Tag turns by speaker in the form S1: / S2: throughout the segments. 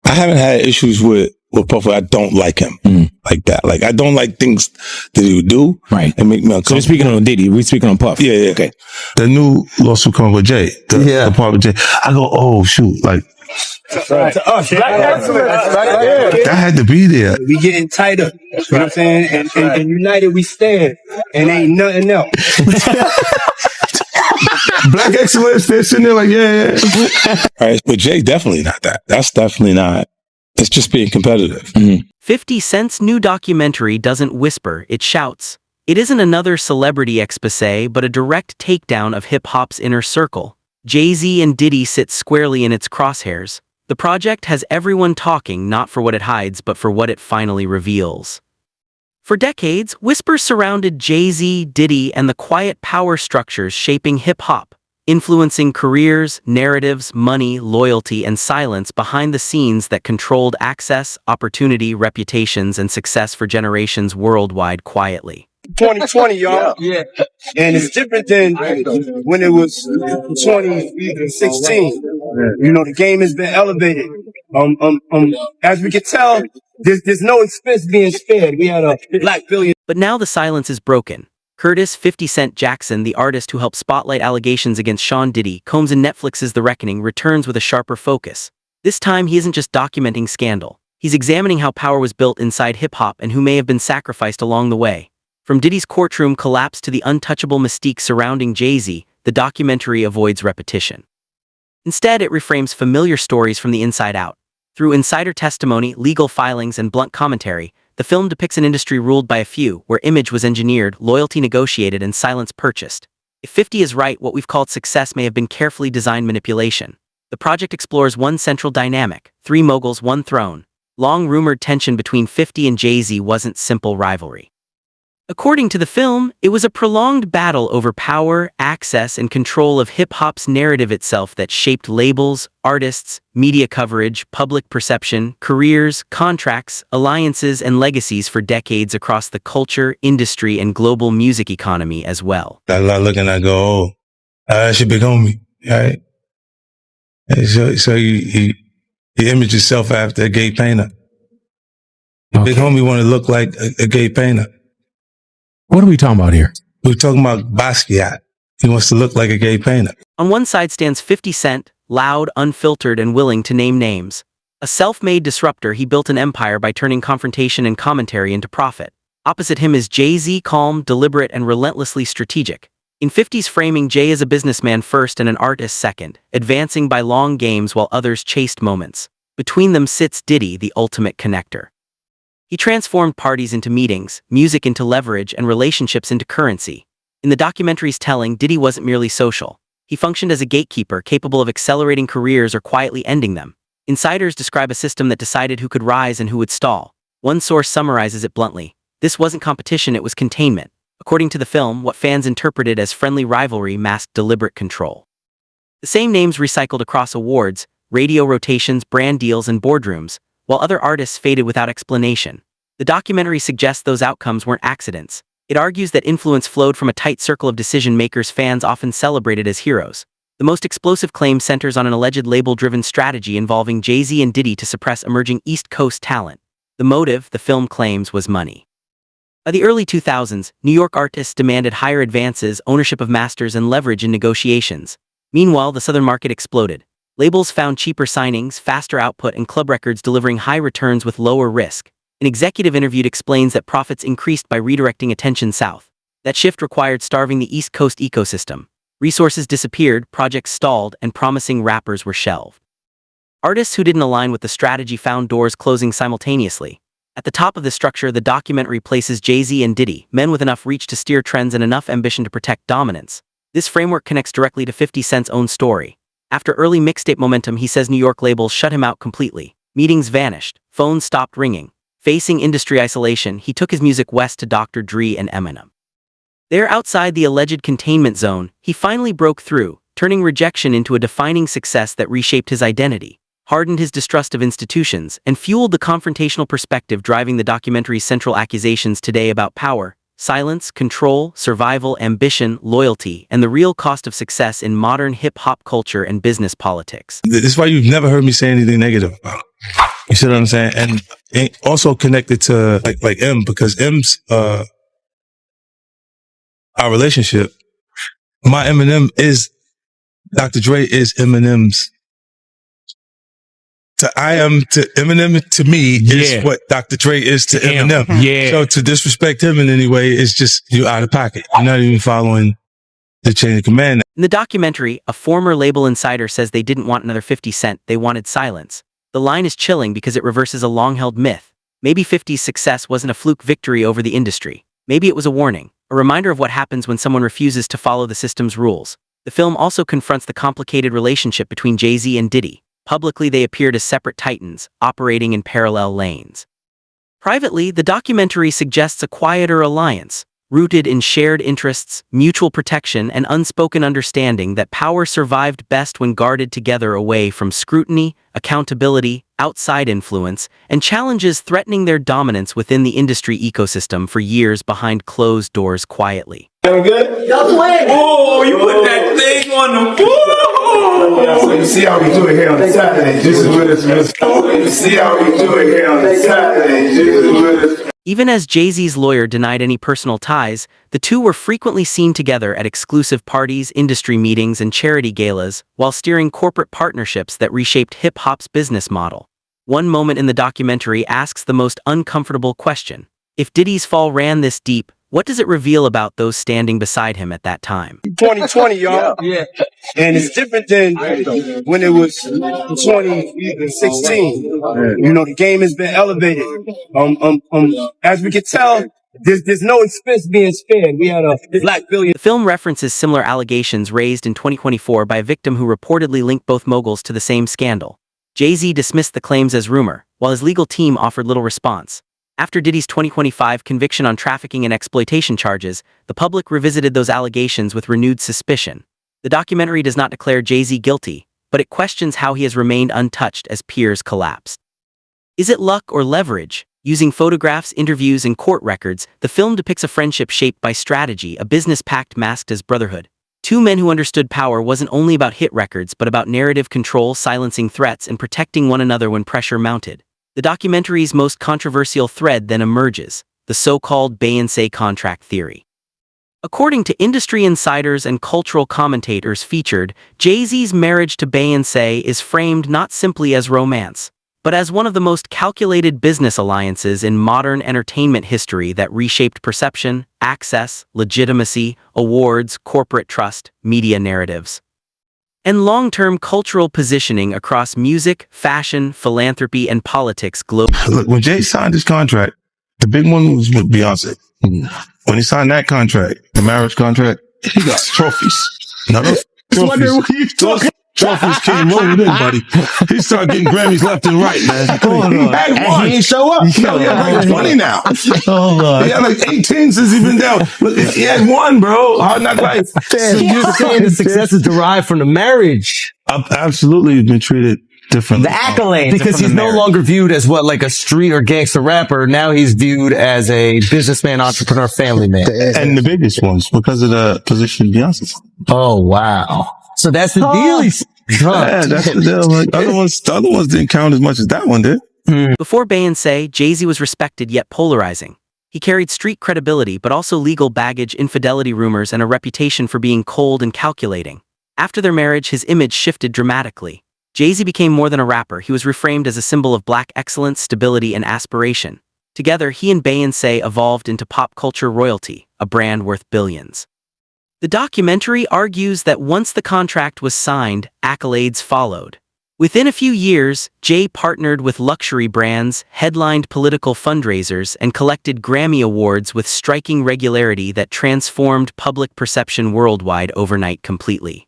S1: I haven't had issues with Puff. I don't like him like that. Like, I don't like things that he would do and make me uncomfortable.
S2: So we're speaking on Diddy. We're speaking on Puff.
S1: Yeah.
S2: Okay.
S1: The new lawsuit coming with Jay. The part with Jay. I go, oh, shoot. Like,
S3: To us,
S1: that had to be there.
S3: We getting tighter. You know what I'm saying? And united we stand. And ain't nothing else.
S1: Black excellence, they're sitting there like, yeah. All right, but Jay, definitely not that. That's definitely not. It's just being competitive.
S4: 50 Cent's new documentary doesn't whisper, it shouts. It isn't another celebrity expose, but a direct takedown of hip-hop's inner circle. Jay-Z and Diddy sit squarely in its crosshairs. The project has everyone talking not for what it hides, but for what it finally reveals. For decades, whispers surrounded Jay-Z, Diddy, and the quiet power structures shaping hip-hop, influencing careers, narratives, money, loyalty, and silence behind the scenes that controlled access, opportunity, reputations, and success for generations worldwide quietly.
S3: 2020, y'all. Yeah. And it's different than when it was 2016. You know, the game has been elevated. As we can tell, there's no expense being spared. We had a black billion.
S4: But now the silence is broken. Curtis 50 Cent Jackson, the artist who helped spotlight allegations against Sean Diddy, Combs and Netflix's The Reckoning, returns with a sharper focus. This time, he isn't just documenting scandal. He's examining how power was built inside hip-hop and who may have been sacrificed along the way. From Diddy's courtroom collapse to the untouchable mystique surrounding Jay-Z, the documentary avoids repetition. Instead, it reframes familiar stories from the inside out. Through insider testimony, legal filings, and blunt commentary, the film depicts an industry ruled by a few, where image was engineered, loyalty negotiated, and silence purchased. If 50 is right, what we've called success may have been carefully designed manipulation. The project explores one central dynamic: 3 moguls, 1 throne. Long-rumored tension between 50 and Jay-Z wasn't simple rivalry. According to the film, it was a prolonged battle over power, access, and control of hip-hop's narrative itself that shaped labels, artists, media coverage, public perception, careers, contracts, alliances, and legacies for decades across the culture, industry, and global music economy as well.
S1: I looking, I go, oh, that's your big homie, right? And so you image yourself after a gay painter. The big homie want to look like a gay painter.
S2: What are we talking about here?
S1: We're talking about Basquiat. He wants to look like a gay painter.
S4: On one side stands 50 Cent, loud, unfiltered, and willing to name names. A self-made disruptor, he built an empire by turning confrontation and commentary into profit. Opposite him is Jay-Z, calm, deliberate, and relentlessly strategic. In 50's framing, Jay is a businessman first and an artist second, advancing by long games while others chased moments. Between them sits Diddy, the ultimate connector. He transformed parties into meetings, music into leverage, and relationships into currency. In the documentary's telling, Diddy wasn't merely social. He functioned as a gatekeeper capable of accelerating careers or quietly ending them. Insiders describe a system that decided who could rise and who would stall. One source summarizes it bluntly: this wasn't competition, it was containment. According to the film, what fans interpreted as friendly rivalry masked deliberate control. The same names recycled across awards, radio rotations, brand deals, and boardrooms, while other artists faded without explanation. The documentary suggests those outcomes weren't accidents. It argues that influence flowed from a tight circle of decision-makers fans often celebrated as heroes. The most explosive claim centers on an alleged label-driven strategy involving Jay-Z and Diddy to suppress emerging East Coast talent. The motive, the film claims, was money. By the early 2000s, New York artists demanded higher advances, ownership of masters, and leverage in negotiations. Meanwhile, the southern market exploded. Labels found cheaper signings, faster output, and club records delivering high returns with lower risk. An executive interviewed explains that profits increased by redirecting attention south. That shift required starving the East Coast ecosystem. Resources disappeared, projects stalled, and promising rappers were shelved. Artists who didn't align with the strategy found doors closing simultaneously. At the top of the structure, the documentary places Jay-Z and Diddy, men with enough reach to steer trends and enough ambition to protect dominance. This framework connects directly to 50 Cent's own story. After early mixtape momentum, he says New York labels shut him out completely. Meetings vanished. Phones stopped ringing. Facing industry isolation, he took his music west to Dr. Dre and Eminem. There, outside the alleged containment zone, he finally broke through, turning rejection into a defining success that reshaped his identity, hardened his distrust of institutions, and fueled the confrontational perspective driving the documentary's central accusations today about power, silence, control, survival, ambition, loyalty, and the real cost of success in modern hip-hop culture and business politics.
S1: This is why you've never heard me say anything negative about it. You see what I'm saying? And it also connected to like M, because M's our relationship. My Eminem is Dr. Dre is Eminem's. To Eminem to me is what Dr. Dre is to Eminem.
S2: Yeah.
S1: So to disrespect him in any way is just you out of pocket. You're not even following the chain of command.
S4: In the documentary, a former label insider says they didn't want another 50 Cent, they wanted silence. The line is chilling because it reverses a long-held myth. Maybe 50's success wasn't a fluke victory over the industry. Maybe it was a warning, a reminder of what happens when someone refuses to follow the system's rules. The film also confronts the complicated relationship between Jay-Z and Diddy. Publicly, they appeared as separate titans, operating in parallel lanes. Privately, the documentary suggests a quieter alliance, rooted in shared interests, mutual protection, and unspoken understanding that power survived best when guarded together away from scrutiny, accountability, outside influence, and challenges threatening their dominance within the industry ecosystem for years behind closed doors quietly.
S3: Feeling good?
S5: Oh, you put that thing on the
S3: So you see how we do it here on Saturday. Just with us. You see how we do it here on Saturday. Just with us.
S4: Even as Jay-Z's lawyer denied any personal ties, the two were frequently seen together at exclusive parties, industry meetings, and charity galas, while steering corporate partnerships that reshaped hip-hop's business model. One moment in the documentary asks the most uncomfortable question. If Diddy's fall ran this deep, what does it reveal about those standing beside him at that time?
S3: 2020, y'all. Yeah. And it's different than when it was 2016. You know, the game has been elevated. As we can tell, there's no expense being spared. We had a black billion.
S4: The film references similar allegations raised in 2024 by a victim who reportedly linked both moguls to the same scandal. Jay-Z dismissed the claims as rumor, while his legal team offered little response. After Diddy's 2025 conviction on trafficking and exploitation charges, the public revisited those allegations with renewed suspicion. The documentary does not declare Jay-Z guilty, but it questions how he has remained untouched as peers collapsed. Is it luck or leverage? Using photographs, interviews, and court records, the film depicts a friendship shaped by strategy, a business pact masked as brotherhood. Two men who understood power wasn't only about hit records but about narrative control, silencing threats, and protecting one another when pressure mounted. The documentary's most controversial thread then emerges, the so-called Beyoncé contract theory. According to industry insiders and cultural commentators featured, Jay-Z's marriage to Beyoncé is framed not simply as romance, but as one of the most calculated business alliances in modern entertainment history that reshaped perception, access, legitimacy, awards, corporate trust, media narratives, and long-term cultural positioning across music, fashion, philanthropy, and politics globally.
S1: Look, when Jay signed his contract, the big one was with Beyonce. When he signed that contract, the marriage contract, he got trophies. Now those trophies came rolling in, buddy. He started getting Grammys left and right, man. He had one.
S2: He ain't show up.
S1: He had like 20 now. He had like 18 since he's been down. Look, he had one, bro. Hard Knock Life.
S6: So you're saying the success is derived from the marriage?
S1: Absolutely, he's been treated differently.
S6: The accolades. Because he's no longer viewed as what, like a street or gangster rapper. Now he's viewed as a businessman, entrepreneur, family man.
S1: And the biggest ones because of the position Beyonce's.
S6: Oh, wow. So that's the deal.
S1: Yeah, that's the deal. Like, the other ones didn't count as much as that one did.
S4: Before Beyoncé, Jay-Z was respected yet polarizing. He carried street credibility but also legal baggage, infidelity rumors, and a reputation for being cold and calculating. After their marriage, his image shifted dramatically. Jay-Z became more than a rapper. He was reframed as a symbol of black excellence, stability, and aspiration. Together, he and Beyoncé evolved into pop culture royalty, a brand worth billions. The documentary argues that once the contract was signed, accolades followed. Within a few years, Jay partnered with luxury brands, headlined political fundraisers, and collected Grammy Awards with striking regularity that transformed public perception worldwide overnight completely.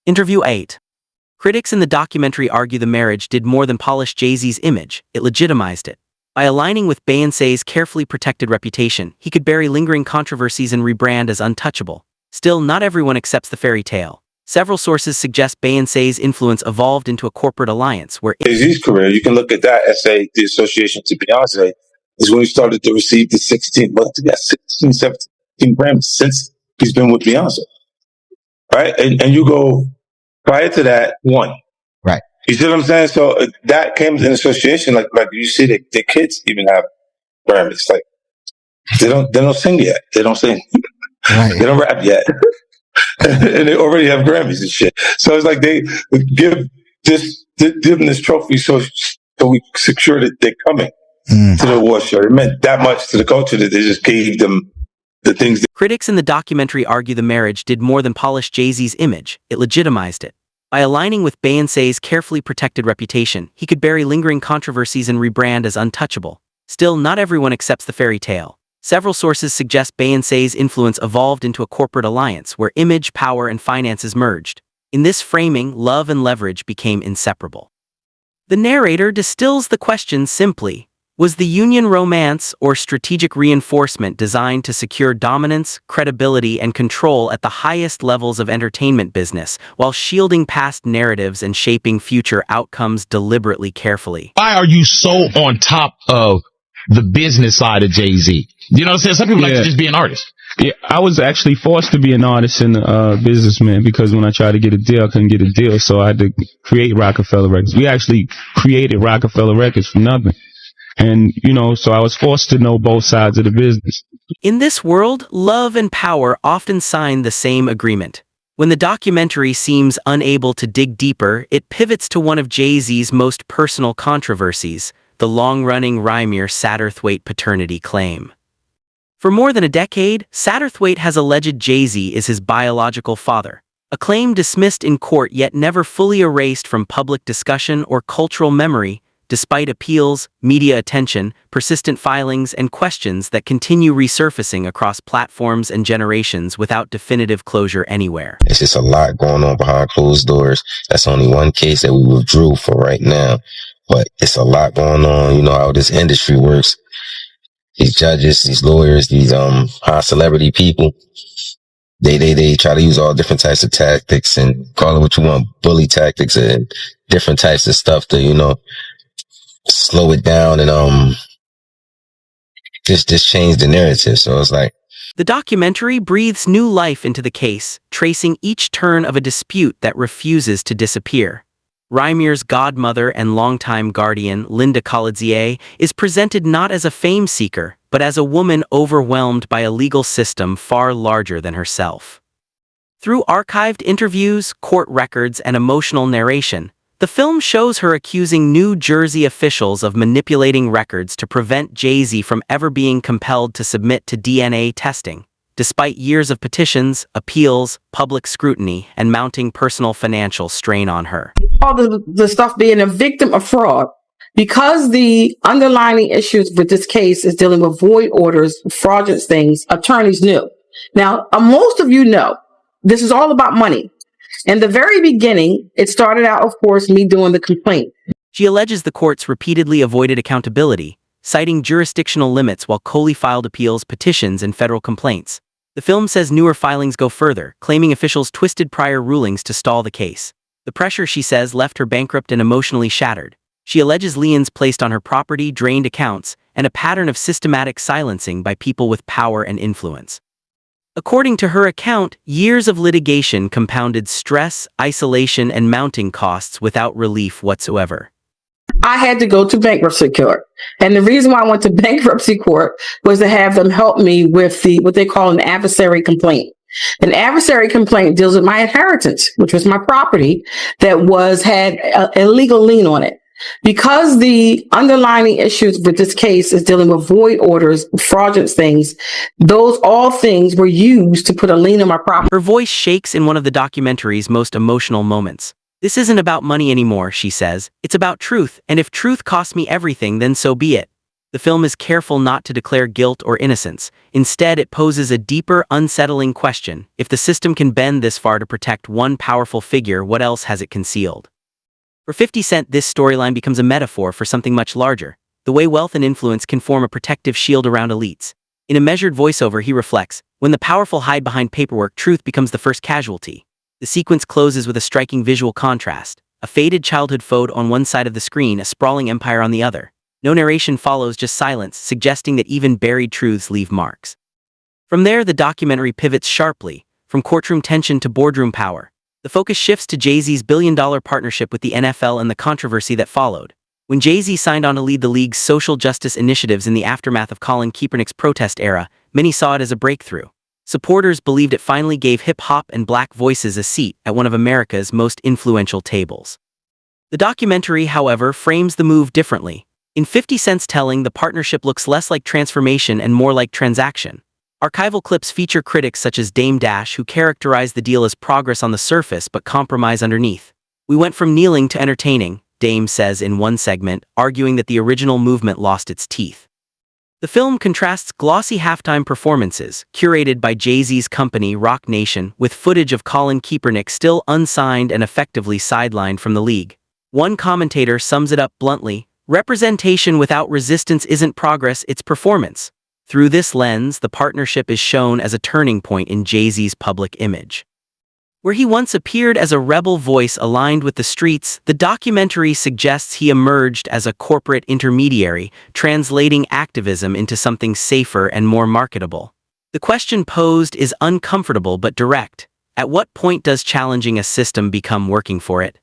S4: Interview 8. Critics in the documentary argue the marriage did more than polish Jay-Z's image, it legitimized it. By aligning with Beyoncé's carefully protected reputation, he could bury lingering controversies and rebrand as untouchable. Still, not everyone accepts the fairy tale. Several sources suggest Beyoncé's influence evolved into a corporate alliance where
S7: Jay-Z's career, you can look at that as say the association to Beyonce is when he started to receive the 16 Grammys since he's been with Beyonce. Right? And you go prior to that, one.
S6: Right.
S7: You see what I'm saying? So that came in association, like you see, the kids even have Grammys. Like they don't sing yet. They don't sing. They don't rap yet, and they already have Grammys and shit. So it's like they give them this trophy so we secure that they're coming to the award show. It meant that much to the culture that they just gave them the things.
S4: Critics in the documentary argue the marriage did more than polish Jay-Z's image, it legitimized it. By aligning with Beyoncé's carefully protected reputation, he could bury lingering controversies and rebrand as untouchable. Still, not everyone accepts the fairy tale. Several sources suggest Beyoncé's influence evolved into a corporate alliance where image, power, and finances merged. In this framing, love and leverage became inseparable. The narrator distills the question simply: was the union romance or strategic reinforcement designed to secure dominance, credibility, and control at the highest levels of entertainment business, while shielding past narratives and shaping future outcomes deliberately carefully?
S2: Why are you so on top of the business side of Jay-Z? You know what I'm saying? Some people like to just be an artist.
S5: Yeah, I was actually forced to be an artist and a businessman because when I tried to get a deal, I couldn't get a deal, so I had to create Rockefeller Records. We actually created Rockefeller Records from nothing. And, so I was forced to know both sides of the business.
S4: In this world, love and power often sign the same agreement. When the documentary seems unable to dig deeper, it pivots to one of Jay-Z's most personal controversies, the long-running Rhymer-Satterthwaite paternity claim. For more than a decade, Satterthwaite has alleged Jay-Z is his biological father, a claim dismissed in court yet never fully erased from public discussion or cultural memory, despite appeals, media attention, persistent filings, and questions that continue resurfacing across platforms and generations without definitive closure anywhere.
S8: It's just a lot going on behind closed doors. That's only one case that we withdrew for right now. But it's a lot going on. You know how this industry works. These judges, these lawyers, these high celebrity people, they try to use all different types of tactics and call it what you want, bully tactics and different types of stuff to, slow it down and just change the narrative. So it's like
S4: the documentary breathes new life into the case, tracing each turn of a dispute that refuses to disappear. Rymer's godmother and longtime guardian, Linda Colidzier, is presented not as a fame seeker, but as a woman overwhelmed by a legal system far larger than herself. Through archived interviews, court records, and emotional narration, the film shows her accusing New Jersey officials of manipulating records to prevent Jay-Z from ever being compelled to submit to DNA testing, despite years of petitions, appeals, public scrutiny, and mounting personal financial strain on her.
S9: All the stuff being a victim of fraud, because the underlying issues with this case is dealing with void orders, fraudulent things, attorneys knew. Now, most of you know, this is all about money. In the very beginning, it started out, of course, me doing the complaint.
S4: She alleges the courts repeatedly avoided accountability, citing jurisdictional limits while Coley filed appeals, petitions, and federal complaints. The film says newer filings go further, claiming officials twisted prior rulings to stall the case. The pressure, she says, left her bankrupt and emotionally shattered. She alleges liens placed on her property, drained accounts, and a pattern of systematic silencing by people with power and influence. According to her account, years of litigation compounded stress, isolation, and mounting costs without relief whatsoever.
S9: I had to go to bankruptcy court. And the reason why I went to bankruptcy court was to have them help me with what they call an adversary complaint. An adversary complaint deals with my inheritance, which was my property that had a legal lien on it. Because the underlying issues with this case is dealing with void orders, fraudulent things, those all things were used to put a lien on my property.
S4: Her voice shakes in one of the documentary's most emotional moments. This isn't about money anymore, she says. It's about truth, and if truth costs me everything, then so be it. The film is careful not to declare guilt or innocence. Instead, it poses a deeper, unsettling question. If the system can bend this far to protect one powerful figure, what else has it concealed? For 50 Cent, this storyline becomes a metaphor for something much larger, the way wealth and influence can form a protective shield around elites. In a measured voiceover, he reflects, when the powerful hide behind paperwork, truth becomes the first casualty. The sequence closes with a striking visual contrast, a faded childhood photo on one side of the screen, a sprawling empire on the other. No narration follows, just silence, suggesting that even buried truths leave marks. From there, the documentary pivots sharply, from courtroom tension to boardroom power. The focus shifts to Jay-Z's billion-dollar partnership with the NFL and the controversy that followed. When Jay-Z signed on to lead the league's social justice initiatives in the aftermath of Colin Kaepernick's protest era, many saw it as a breakthrough. Supporters believed it finally gave hip-hop and black voices a seat at one of America's most influential tables. The documentary, however, frames the move differently. In 50 Cent's telling, the partnership looks less like transformation and more like transaction. Archival clips feature critics such as Dame Dash who characterize the deal as progress on the surface but compromise underneath. "We went from kneeling to entertaining," Dame says in one segment, arguing that the original movement lost its teeth. The film contrasts glossy halftime performances, curated by Jay-Z's company Roc Nation, with footage of Colin Kaepernick still unsigned and effectively sidelined from the league. One commentator sums it up bluntly: "Representation without resistance isn't progress, it's performance." Through this lens, the partnership is shown as a turning point in Jay-Z's public image. Where he once appeared as a rebel voice aligned with the streets, the documentary suggests he emerged as a corporate intermediary, translating activism into something safer and more marketable. The question posed is uncomfortable but direct. At what point does challenging a system become working for it?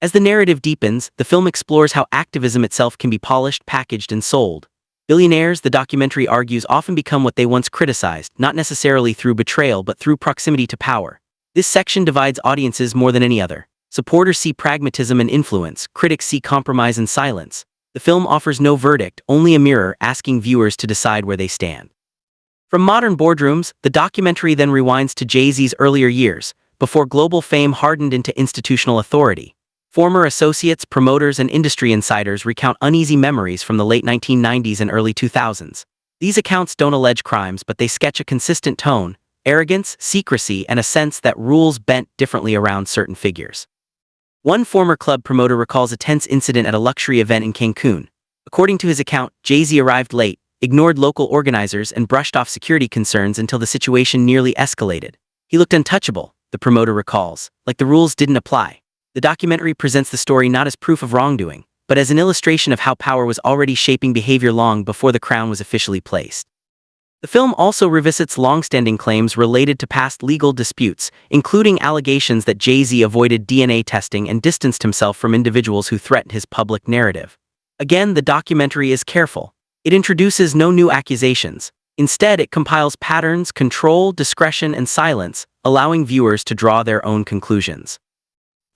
S4: As the narrative deepens, the film explores how activism itself can be polished, packaged, and sold. Billionaires, the documentary argues, often become what they once criticized, not necessarily through betrayal but through proximity to power. This section divides audiences more than any other. Supporters see pragmatism and influence, critics see compromise and silence. The film offers no verdict, only a mirror asking viewers to decide where they stand. From modern boardrooms, the documentary then rewinds to Jay-Z's earlier years, before global fame hardened into institutional authority. Former associates, promoters, and industry insiders recount uneasy memories from the late 1990s and early 2000s. These accounts don't allege crimes, but they sketch a consistent tone: arrogance, secrecy, and a sense that rules bent differently around certain figures. One former club promoter recalls a tense incident at a luxury event in Cancun. According to his account, Jay-Z arrived late, ignored local organizers, and brushed off security concerns until the situation nearly escalated. "He looked untouchable," the promoter recalls, "like the rules didn't apply." The documentary presents the story not as proof of wrongdoing, but as an illustration of how power was already shaping behavior long before the crown was officially placed. The film also revisits long-standing claims related to past legal disputes, including allegations that Jay-Z avoided DNA testing and distanced himself from individuals who threatened his public narrative. Again, the documentary is careful. It introduces no new accusations. Instead, it compiles patterns, control, discretion, and silence, allowing viewers to draw their own conclusions.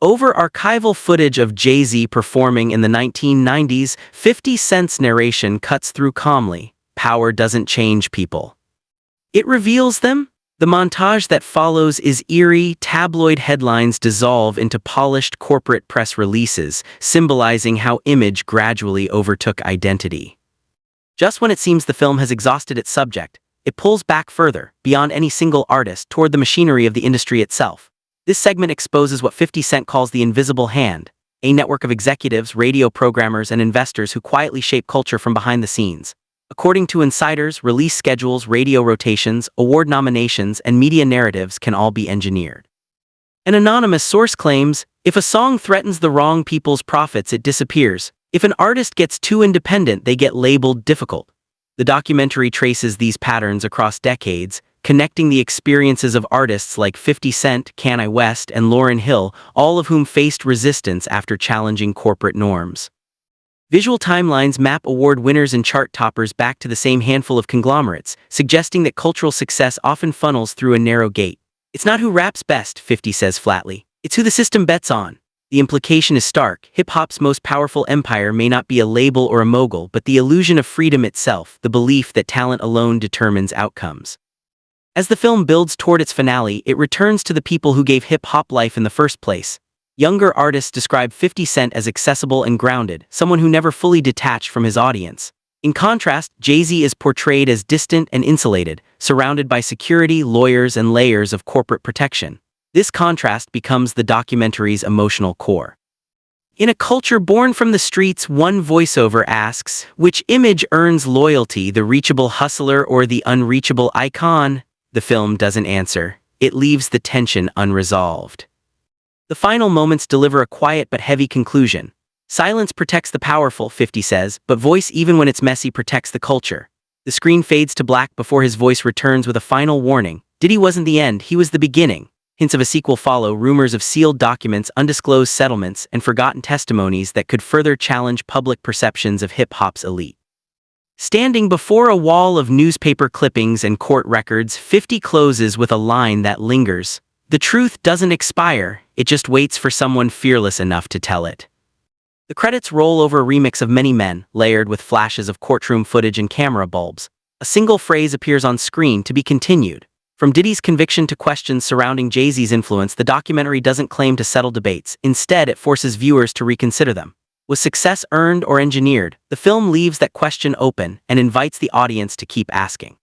S4: Over archival footage of Jay-Z performing in the 1990s, 50 Cent's narration cuts through calmly. Power doesn't change people. It reveals them. The montage that follows is eerie. Tabloid headlines dissolve into polished corporate press releases, symbolizing how image gradually overtook identity. Just when it seems the film has exhausted its subject, it pulls back further, beyond any single artist, toward the machinery of the industry itself. This segment exposes what 50 Cent calls the invisible hand, a network of executives, radio programmers, and investors who quietly shape culture from behind the scenes. According to insiders, release schedules, radio rotations, award nominations, and media narratives can all be engineered. An anonymous source claims, if a song threatens the wrong people's profits, it disappears. If an artist gets too independent, they get labeled difficult. The documentary traces these patterns across decades, connecting the experiences of artists like 50 Cent, Kanye West, and Lauryn Hill, all of whom faced resistance after challenging corporate norms. Visual timelines map award winners and chart toppers back to the same handful of conglomerates, suggesting that cultural success often funnels through a narrow gate. "It's not who raps best," 50 says flatly. "It's who the system bets on." The implication is stark. Hip-hop's most powerful empire may not be a label or a mogul, but the illusion of freedom itself, the belief that talent alone determines outcomes. As the film builds toward its finale, it returns to the people who gave hip-hop life in the first place. Younger artists describe 50 Cent as accessible and grounded, someone who never fully detached from his audience. In contrast, Jay-Z is portrayed as distant and insulated, surrounded by security, lawyers, and layers of corporate protection. This contrast becomes the documentary's emotional core. In a culture born from the streets, one voiceover asks, which image earns loyalty, the reachable hustler or the unreachable icon? The film doesn't answer. It leaves the tension unresolved. The final moments deliver a quiet but heavy conclusion. Silence protects the powerful, 50 says, but voice, even when it's messy, protects the culture. The screen fades to black before his voice returns with a final warning. Diddy wasn't the end, he was the beginning. Hints of a sequel follow, rumors of sealed documents, undisclosed settlements, and forgotten testimonies that could further challenge public perceptions of hip-hop's elite. Standing before a wall of newspaper clippings and court records, 50 closes with a line that lingers. The truth doesn't expire, it just waits for someone fearless enough to tell it. The credits roll over a remix of Many Men, layered with flashes of courtroom footage and camera bulbs. A single phrase appears on screen, to be continued. From Diddy's conviction to questions surrounding Jay-Z's influence, the documentary doesn't claim to settle debates. Instead, it forces viewers to reconsider them. Was success earned or engineered? The film leaves that question open and invites the audience to keep asking.